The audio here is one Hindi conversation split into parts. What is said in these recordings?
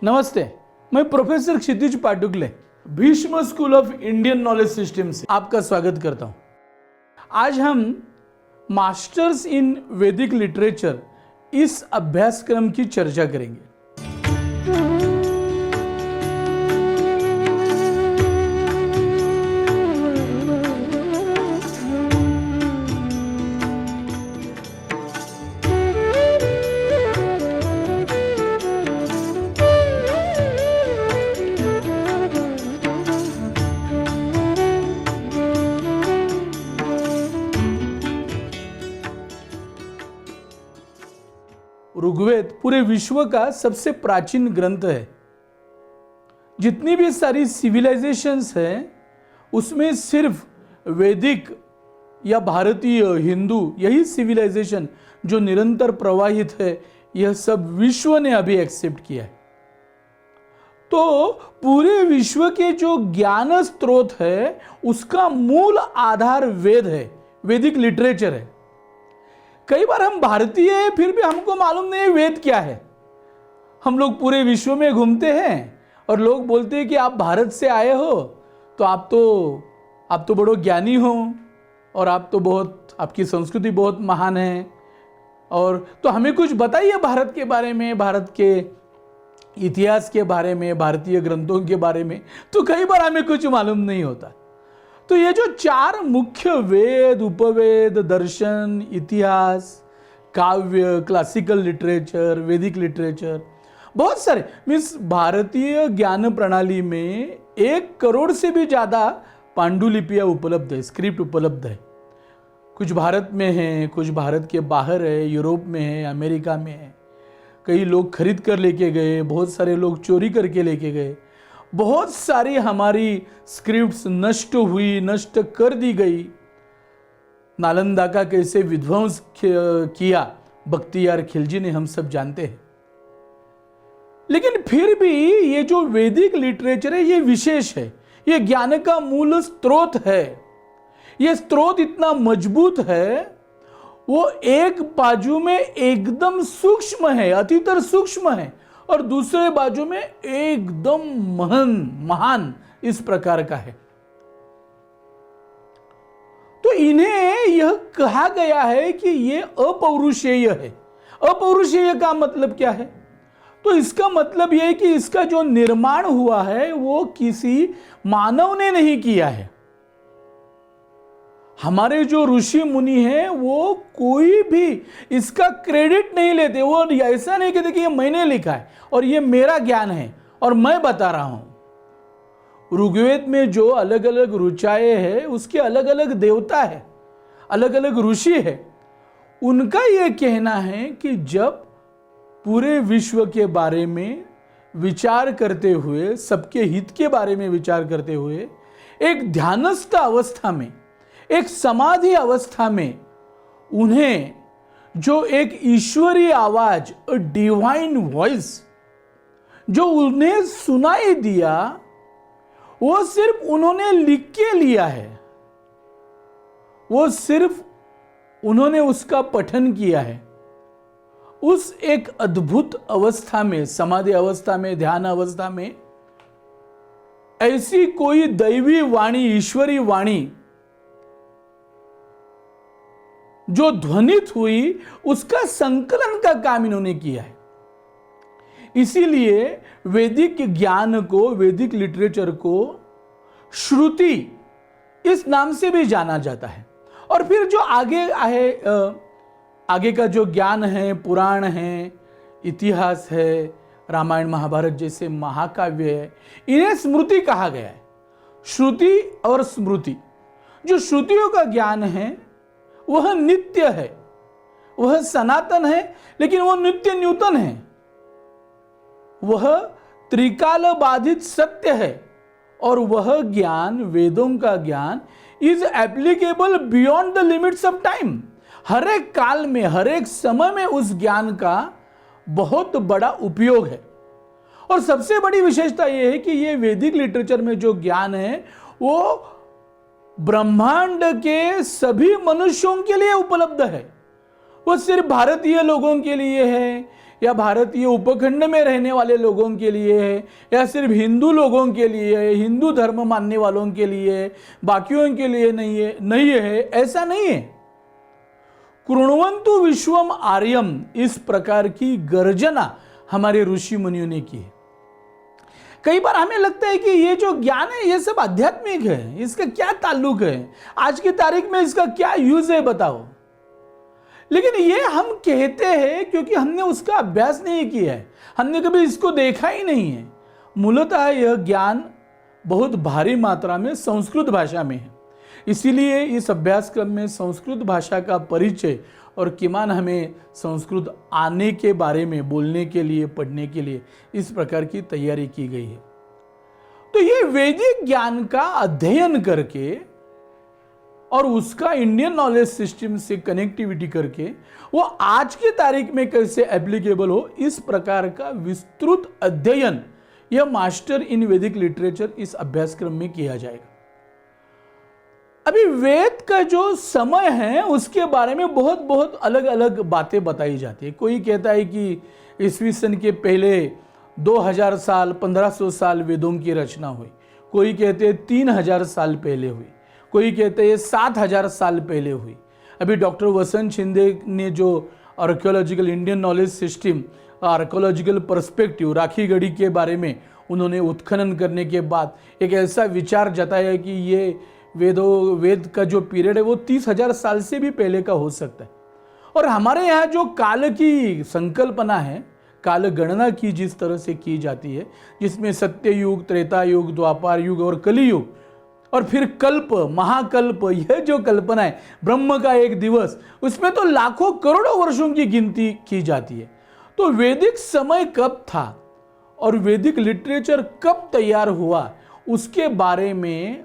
नमस्ते, मैं professor Kshitij Patukale Bhishma school of Indian knowledge system से आपका स्वागत करता हूं। आज हम मास्टर्स इन वैदिक लिटरेचर इस अभ्यासक्रम की चर्चा करेंगे। ऋग्वेद पूरे विश्व का सबसे प्राचीन ग्रंथ है। जितनी भी सारी सिविलाइजेशंस हैं उसमें सिर्फ वैदिक या भारतीय हिंदू यही सिविलाइजेशन जो निरंतर प्रवाहित है, यह सब विश्व ने अभी एक्सेप्ट किया है। तो पूरे विश्व के जो ज्ञान स्रोत है उसका मूल आधार वेद है, वैदिक लिटरेचर है। कई बार हम भारतीय हैं फिर भी हमको मालूम नहीं वेद क्या है। हम लोग पूरे विश्व में घूमते हैं और लोग बोलते हैं कि आप भारत से आए हो तो आप तो बड़ो ज्ञानी हो और आपकी संस्कृति बहुत महान है, और तो हमें कुछ बताइए भारत के बारे में, भारत के इतिहास के बारे में, भारतीय ग्रंथों के बारे में। तो कई बार हमें कुछ मालूम नहीं होता। तो ये जो चार मुख्य वेद, उपवेद, दर्शन, इतिहास, काव्य, क्लासिकल लिटरेचर, वैदिक लिटरेचर, बहुत सारे मीन्स भारतीय ज्ञान प्रणाली में 1 करोड़ से भी ज़्यादा पांडुलिपियाँ उपलब्ध है, स्क्रिप्ट उपलब्ध है। कुछ भारत में है, कुछ भारत के बाहर है, यूरोप में है, अमेरिका में है। कई लोग खरीद कर लेके गए, बहुत सारे लोग चोरी करके लेके गए। बहुत सारी हमारी स्क्रिप्ट्स नष्ट कर दी गई। नालंदा का कैसे विध्वंस किया बख्तियार खिलजी ने, हम सब जानते हैं। लेकिन फिर भी ये जो वैदिक लिटरेचर है ये विशेष है, ये ज्ञान का मूल स्रोत है। ये स्रोत इतना मजबूत है, वो एक बाजू में एकदम सूक्ष्म है, अतितर सूक्ष्म है, और दूसरे बाजू में एकदम महान इस प्रकार का है। तो इन्हें यह कहा गया है कि ये अपौरुषेय है। अपौरुषेय का मतलब क्या है? तो इसका मतलब यह है कि इसका जो निर्माण हुआ है वो किसी मानव ने नहीं किया है। हमारे जो ऋषि मुनि हैं वो कोई भी इसका क्रेडिट नहीं लेते। वो ऐसा नहीं कहते कि ये मैंने लिखा है और ये मेरा ज्ञान है और मैं बता रहा हूं। ऋग्वेद में जो अलग अलग ऋचाएं हैं उसके अलग अलग देवता है, अलग अलग ऋषि है। उनका ये कहना है कि जब पूरे विश्व के बारे में विचार करते हुए, सबके हित के बारे में विचार करते हुए, एक ध्यानस्थ अवस्था में, एक समाधि अवस्था में उन्हें जो एक ईश्वरीय आवाज, डिवाइन वॉइस जो उन्हें सुनाई दिया, वो सिर्फ उन्होंने लिख के लिया है, वो सिर्फ उन्होंने उसका पठन किया है। उस एक अद्भुत अवस्था में, समाधि अवस्था में, ध्यान अवस्था में ऐसी कोई दैवी वाणी, ईश्वरी वाणी जो ध्वनित हुई, उसका संकलन का काम इन्होंने किया है। इसीलिए वैदिक ज्ञान को, वैदिक लिटरेचर को श्रुति इस नाम से भी जाना जाता है। और फिर जो आगे का जो ज्ञान है, पुराण है, इतिहास है, रामायण महाभारत जैसे महाकाव्य है, इन्हें स्मृति कहा गया है। श्रुति और स्मृति, जो श्रुतियों का ज्ञान है वह नित्य है, वह सनातन है, लेकिन वह नित्य न्यूतन है, वह त्रिकाल बाधित सत्य है, और वह ज्ञान, वेदों का ज्ञान is applicable beyond the limits of time. हर एक काल में, हर एक समय में उस ज्ञान का बहुत बड़ा उपयोग है। और सबसे बड़ी विशेषता यह है कि यह वैदिक लिटरेचर में जो ज्ञान है वो ब्रह्मांड के सभी मनुष्यों के लिए उपलब्ध है। वो सिर्फ भारतीय लोगों के लिए है या भारतीय उपखंड में रहने वाले लोगों के लिए है, या सिर्फ हिंदू लोगों के लिए है, हिंदू धर्म मानने वालों के लिए, बाकियों के लिए नहीं है, ऐसा नहीं है। कृण्वन्तु विश्वम आर्यम, इस प्रकार की गर्जना हमारे ऋषि मुनियों ने की है। कई बार हमें लगता है कि ये जो ज्ञान है ये सब आध्यात्मिक है, इसका क्या ताल्लुक है, आज की तारीख में इसका क्या यूज है बताओ। लेकिन ये हम कहते हैं क्योंकि हमने उसका अभ्यास नहीं किया है, हमने कभी इसको देखा ही नहीं है। मूलतः यह ज्ञान बहुत भारी मात्रा में संस्कृत भाषा में है, इसीलिए इस अभ्यासक्रम में संस्कृत भाषा का परिचय और किमान हमें संस्कृत आने के बारे में बोलने के लिए, पढ़ने के लिए इस प्रकार की तैयारी की गई है। तो ये वैदिक ज्ञान का अध्ययन करके और उसका इंडियन नॉलेज सिस्टम से कनेक्टिविटी करके वो आज की तारीख में कैसे एप्लीकेबल हो, इस प्रकार का विस्तृत अध्ययन यह मास्टर इन वैदिक लिटरेचर इस अभ्यासक्रम में किया जाएगा। अभी वेद का जो समय है उसके बारे में बहुत अलग अलग बातें बताई जाती है। कोई कहता है कि ईस्वी सन के पहले 2000 साल 1500 साल वेदों की रचना हुई, कोई कहते हैं 3000 साल पहले हुई, कोई कहते हैं 7000 साल पहले हुई। अभी डॉक्टर वसंत शिंदे ने जो archaeological Indian knowledge system archaeological perspective Rakhi Garhi के बारे में उन्होंने उत्खनन करने के बाद एक ऐसा विचार जताया कि ये वेद का जो पीरियड है वो 30,000 साल से भी पहले का हो सकता है। और हमारे यहाँ जो काल की संकल्पना है, काल गणना की जिस तरह से की जाती है, जिसमें सत्य युग, त्रेता युग, द्वापर युग और कली युग और फिर कल्प, महाकल्प, यह जो कल्पना है ब्रह्म का एक दिवस, उसमें तो लाखों करोड़ों वर्षों की गिनती की जाती है। तो वैदिक समय कब था और वैदिक लिटरेचर कब तैयार हुआ, उसके बारे में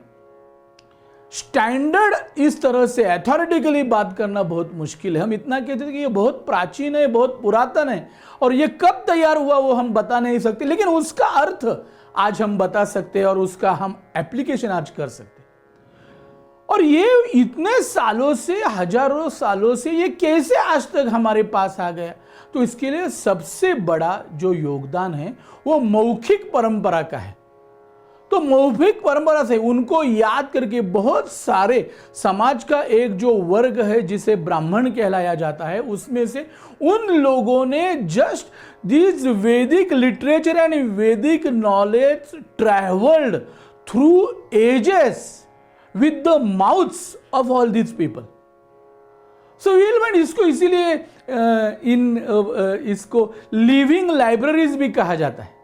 स्टैंडर्ड इस तरह से अथॉरिटिकली बात करना बहुत मुश्किल है। हम इतना कहते थे कि ये बहुत प्राचीन है, बहुत पुरातन है और ये कब तैयार हुआ वो हम बता नहीं सकते, लेकिन उसका अर्थ आज हम बता सकते हैं और उसका हम एप्लीकेशन आज कर सकते हैं। और ये इतने सालों से, हजारों सालों से ये कैसे आज तक हमारे पास आ गया, तो इसके लिए सबसे बड़ा जो योगदान है वो मौखिक परंपरा का है। तो मौखिक परंपरा से उनको याद करके बहुत सारे समाज का एक जो वर्ग है जिसे ब्राह्मण कहलाया जाता है, उसमें से उन लोगों ने just this Vedic literature and Vedic knowledge travelled through ages with the mouths of all this people. So इसको इसीलिए इसको लिविंग लाइब्रेरीज भी कहा जाता है।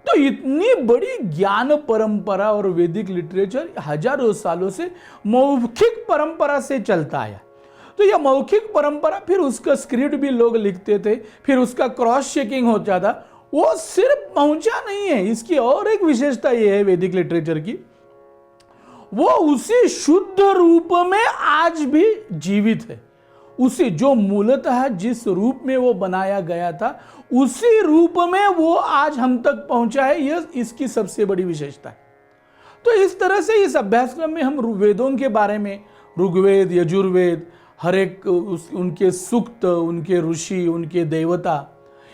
तो इतनी बड़ी ज्ञान परंपरा और वैदिक लिटरेचर हजारों सालों से मौखिक परंपरा से चलता आया। तो यह मौखिक परंपरा, फिर उसका स्क्रिप्ट भी लोग लिखते थे, फिर उसका क्रॉस चेकिंग होता था, वो सिर्फ पहुंचा नहीं है। इसकी और एक विशेषता यह है वैदिक लिटरेचर की, वो उसी शुद्ध रूप में आज भी जीवित है। उसी जो मूलतः जिस रूप में वो बनाया गया था उसी रूप में वो आज हम तक पहुंचा है, यह इसकी सबसे बड़ी विशेषता है। तो इस तरह से इस अभ्यासक्रम में हम वेदों के बारे में, ऋग्वेद, यजुर्वेद, हर एक उनके सूक्त, उनके ऋषि, उनके देवता,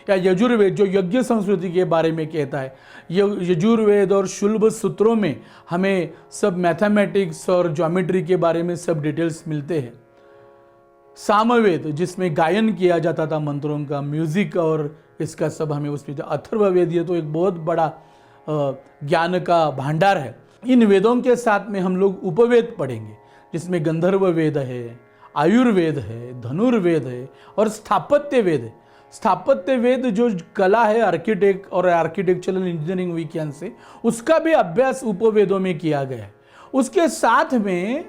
या यजुर्वेद जो यज्ञ संस्कृति के बारे में कहता है, यजुर्वेद और शुल्ब सूत्रों में हमें सब मैथमेटिक्स और ज्योमेट्री के बारे में सब डिटेल्स मिलते हैं। सामवेद जिसमें गायन किया जाता था मंत्रों का, म्यूजिक और इसका सब हमें उसमें, अथर्ववेद ये तो एक बहुत बड़ा ज्ञान का भांडार है। इन वेदों के साथ में हम लोग उपवेद पढ़ेंगे जिसमें गंधर्व वेद है, आयुर्वेद है, धनुर्वेद है और स्थापत्य वेद है। स्थापत्य वेद जो कला है आर्किटेक्ट और आर्किटेक्चरल इंजीनियरिंग विज्ञान से, उसका भी अभ्यास उपवेदों में किया गया है। उसके साथ में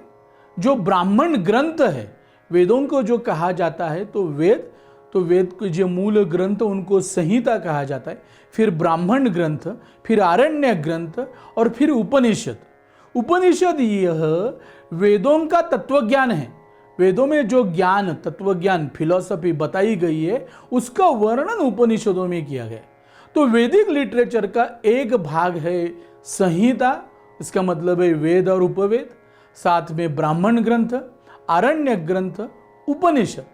जो ब्राह्मण ग्रंथ है, वेदों को जो कहा जाता है, तो वेद के जो मूल ग्रंथ उनको संहिता कहा जाता है, फिर ब्राह्मण ग्रंथ, फिर आरण्य ग्रंथ और फिर उपनिषद। उपनिषद यह वेदों का तत्वज्ञान है। वेदों में जो ज्ञान, तत्वज्ञान, फिलॉसफी बताई गई है उसका वर्णन उपनिषदों में किया गया। तो वैदिक लिटरेचर का एक भाग है संहिता, इसका मतलब है वेद और उपवेद, साथ में ब्राह्मण ग्रंथ, आरण्य ग्रंथ, उपनिषद।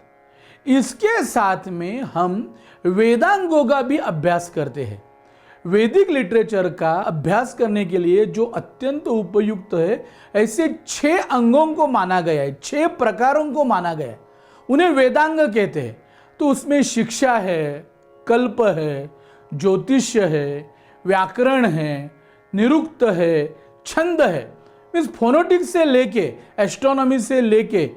इसके साथ में हम वेदांगों का भी अभ्यास करते हैं। वैदिक लिटरेचर का अभ्यास करने के लिए जो अत्यंत उपयुक्त है, ऐसे 6 अंगों को माना गया है, 6 प्रकारों को माना गया है, उन्हें वेदांग कहते हैं। तो उसमें शिक्षा है, कल्प है, ज्योतिष्य है, व्याकरण है, निरुक्त है, छंद है। मीन्स फोनोटिक्स से लेके, एस्ट्रोनॉमी से लेके,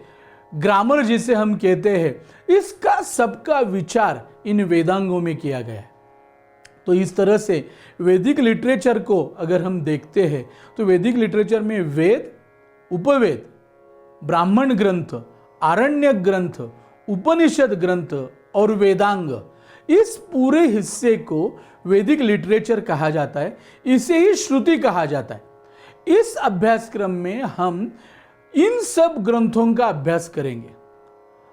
ग्रामर जिसे हम कहते हैं, इसका सबका विचार इन वेदांगों में किया गया है। तो इस तरह से वैदिक लिटरेचर को अगर हम देखते हैं तो वैदिक लिटरेचर में वेद, उपवेद, ब्राह्मण ग्रंथ, आरण्य ग्रंथ, उपनिषद ग्रंथ और वेदांग, इस पूरे हिस्से को वैदिक लिटरेचर कहा जाता है। इसे ही श्रुति कहा जाता है। इस अभ्यासक्रम में हम इन सब ग्रंथों का अभ्यास करेंगे।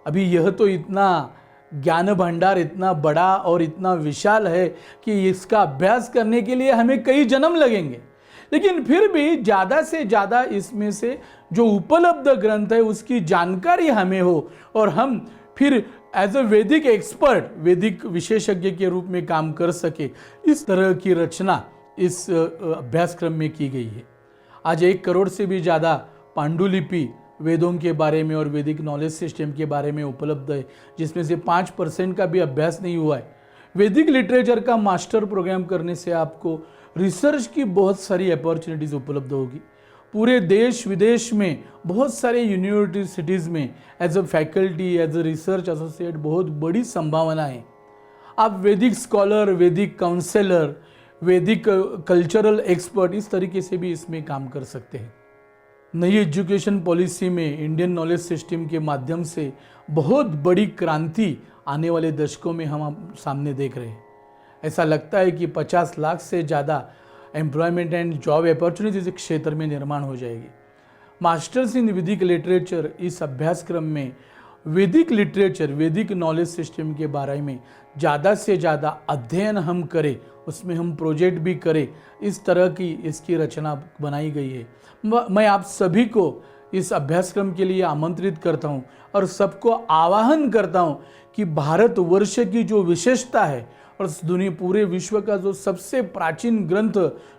अभी यह तो इतना ज्ञान भंडार इतना बड़ा और इतना विशाल है कि इसका अभ्यास करने के लिए हमें कई जन्म लगेंगे, लेकिन फिर भी ज़्यादा से ज़्यादा इसमें से जो उपलब्ध ग्रंथ है उसकी जानकारी हमें हो और हम फिर एज अ वैदिक एक्सपर्ट, वैदिक विशेषज्ञ के रूप में काम कर सके, इस तरह की रचना इस अभ्यासक्रम में की गई है। आज 1 करोड़ से भी ज़्यादा पांडुलिपि वेदों के बारे में और वैदिक नॉलेज सिस्टम के बारे में उपलब्ध है, जिसमें से 5% का भी अभ्यास नहीं हुआ है। वैदिक लिटरेचर का मास्टर प्रोग्राम करने से आपको रिसर्च की बहुत सारी अपॉर्चुनिटीज़ उपलब्ध होगी। पूरे देश विदेश में बहुत सारे यूनिवर्सिटीज़ में as a faculty, as a research associate बहुत बड़ी संभावना है। आप वैदिक स्कॉलर, वैदिक काउंसलर, वैदिक कल्चरल एक्सपर्ट, इस तरीके से भी इसमें काम कर सकते हैं। नई एजुकेशन पॉलिसी में इंडियन नॉलेज सिस्टम के माध्यम से बहुत बड़ी क्रांति आने वाले दशकों में हम सामने देख रहे हैं। ऐसा लगता है कि 50 लाख से ज़्यादा एम्प्लॉयमेंट एंड जॉब अपॉर्चुनिटीज इस क्षेत्र में निर्माण हो जाएगी। मास्टर्स इन वैदिक लिटरेचर, इस अभ्यासक्रम में वैदिक लिटरेचर, वैदिक नॉलेज सिस्टम के बारे में ज़्यादा से ज़्यादा अध्ययन हम करें, उसमें हम प्रोजेक्ट भी करें, इस तरह की इसकी रचना बनाई गई है। मैं आप सभी को इस अभ्यासक्रम के लिए आमंत्रित करता हूं और सबको आह्वान करता हूं कि भारतवर्ष की जो विशेषता है और दुनिया पूरे विश्व का जो सबसे प्राचीन ग्रंथ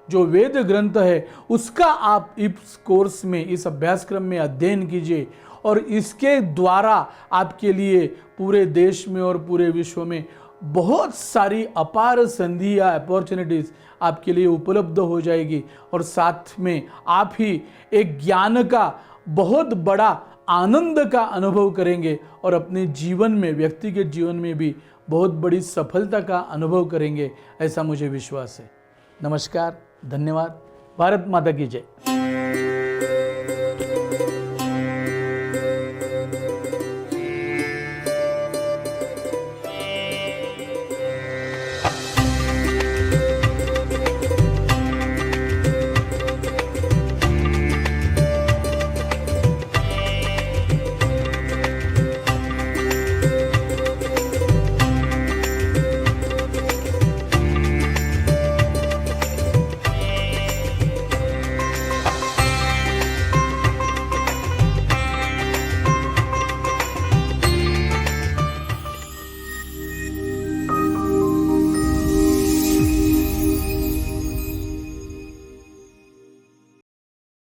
जो वेद ग्रंथ है, उसका आप इस कोर्स में, इस अभ्यासक्रम में अध्ययन कीजिए और इसके द्वारा आपके लिए पूरे देश में और पूरे विश्व में बहुत सारी अपार संधि या अपॉर्चुनिटीज़ आपके लिए उपलब्ध हो जाएगी और साथ में आप ही एक ज्ञान का बहुत बड़ा आनंद का अनुभव करेंगे और अपने जीवन में, व्यक्तिगत जीवन में भी बहुत बड़ी सफलता का अनुभव करेंगे, ऐसा मुझे विश्वास है। नमस्कार, धन्यवाद। भारत माता की जय।